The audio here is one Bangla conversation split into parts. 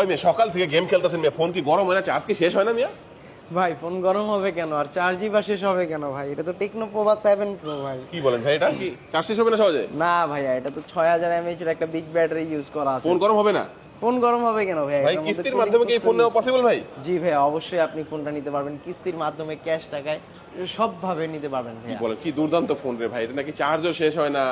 ভাই মিয়া সকাল থেকে গেম খেলতেছেন মিয়া, ফোন কি গরম হয় না? চার্জ কি শেষ হয় না মিয়া? ভাই ফোন গরম হবে কেন আর চার্জই বা শেষ হবে কেন ভাই? এটা তো টেকনো প্রোভা 7 প্রো ভাই। কি বলেন ভাই, এটা কি চার্জ শেষ হবে না সহজে? না ভাইয়া, এটা তো 6000 mAh এর একটা বিগ ব্যাটারি ইউজ করা আছে। ফোন গরম হবে না ফোন গরম হবে কেন ভাই? ভাই? কিস্তির মাধ্যমে কি এই ফোন নেওয়া পসিবল ভাই? জি ভাই, অবশ্যই আপনি ফোনটা নিতে পারবেন কিস্তির মাধ্যমে, ক্যাশ টাকায়, সব ভাবে নিতে পারবেন কি ভাইয়া। বলেন, কি দুর্দান্ত ফোন রে ভাই। এটা নাকি চার্জও শেষ হয় না,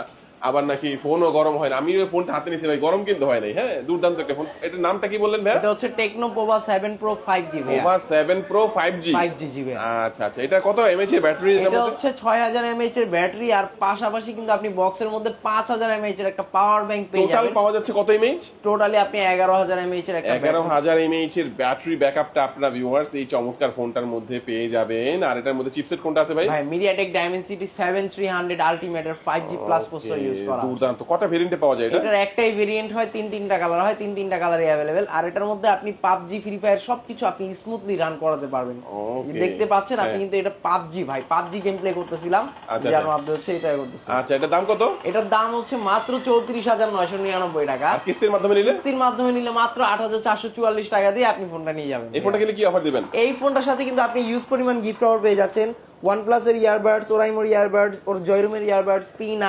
আবার নাকি ফোনও গরম হয় না। আমি ওই ফোনটা হাতে নিয়েছি ভাই, গরম কিন্তু হয় নাই। হ্যাঁ, দুর্দান্ত একটা ফোন। এটার নামটা কি বললেন ভাই? এটা হচ্ছে টেকনো প্রোভা 7 প্রো 5G ভাইয়া। প্রোভা 7 প্রো 5G। 5G জি ভাইয়া। আচ্ছা আচ্ছা, এটা কত এমএএইচ এর ব্যাটারি? এটা হচ্ছে 6000 mAh এর ব্যাটারি, আর পাশাপাশি কিন্তু আপনি বক্সের মধ্যে 5000 mAh এর একটা পাওয়ার ব্যাংক পেয়ে টোটাল যাবেন। পাওয়া যাচ্ছে কত এমএএইচ? টোটালি আপনি 11000 mAh এর একটা 11000 এমএএইচ এর ব্যাটারি ব্যাকআপটা আপনারা ভিউয়ার্স এই চমৎকার ফোনটার মধ্যে পেয়ে যাবেন। আর এটার মধ্যে চিপসেট কোনটা আছে ভাই? ভাই মিডিয়াটেক ডাইমেনসিটি 7300 আল্টিমেট এর 5G প্লাস প্রসেসর ইউজ করা আছে। দুর্দান্ত। কটা ভেরিয়েন্টে পাওয়া যায় এটা? এটার একটাই ভেরিয়েন্ট হয়, তিনটা কালার হয়, তিনটা কালারই अवेलेबल। আর এটার মধ্যে আপনি পাবজি, ফ্রি ফায়ার সবকিছু আপনি স্মুথলি রান করাতে পারবেন। Okay, দেখতে পাচ্ছেন আপনি হ্যাঁ। কিন্তু এটা পাবজি ভাই, পাবজি গেম প্লে করতেছিলাম, আচ্ছা, যার আচ্ছা। মধ্যে হচ্ছে এটাই করতেছি। আচ্ছা, এটার দাম কত? এটার দাম হচ্ছে মাত্র 34999 টাকা। আর কিস্তির মাধ্যমে নিলে? কিস্তির মাধ্যমে নিলে মাত্র 8444 টাকা দিয়ে আপনি ফোনটা নিয়ে যাবেন। এই ফোনটা কিনলে কি অফার দিবেন? এই ফোনটার সাথে কিন্তু আপনি ইউজ পরিমাণ গিফট অফার পেয়ে যাচ্ছেন। OnePlus এর ইয়ারবাডস, ওরাইমোর ইয়ারবাডস, ওর জয়রুমের ইয়ারবাডস, P9,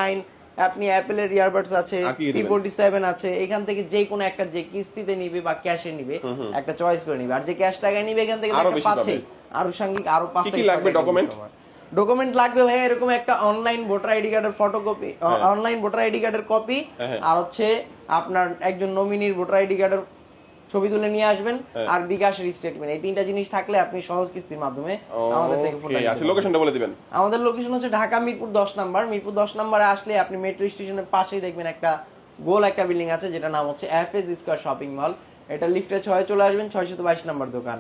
আপনি অ্যাপেল এর ইয়ারবাডস আছে, আর কি দিবেন? P47 আছে। এখান থেকে যে কোনো একটা, যে কিস্তিতে নিবে বা ক্যাশে নিবে, একটা চয়েস করে নিবে। আর যে ক্যাশ টাকায় নিবে এখান থেকে আরো একটা বেশি পাচ্ছে, পাবে। আনুষঙ্গিক আরো কি 5 কি লাগবে ডকুমেন্ট? ডকুমেন্ট লাগবে ভাই এরকম একটা অনলাইন ভোটার আইডি কার্ডের ফটোকপি, অনলাইন ভোটার আইডি কার্ডের কপি, হ্যাঁ। আর হচ্ছে আপনার একজন নমিনির ভোটার আইডি কার্ডের ছবি তুলে নিয়ে আসবেন, আর বিকাশের স্টেটমেন্ট। এই তিনটা জিনিস থাকলে আপনি সহজ কিস্তির মাধ্যমে আমাদের থেকে ফোনটা নিতে আচ্ছা, পারবেন। লোকেশনটা বলে দিবেন। আমাদের লোকেশন হচ্ছে ঢাকা মিরপুর 10 নাম্বার। মিরপুর 10 নাম্বারে আসলে আপনি মেট্রো স্টেশনের পাশেই দেখবেন একটা গোল একটা বিল্ডিং আছে, যেটা নাম হচ্ছে এফএস স্কয়ার শপিং মল। এটা লিফটে 6 চলে আসবেন, 622 নাম্বার দোকান।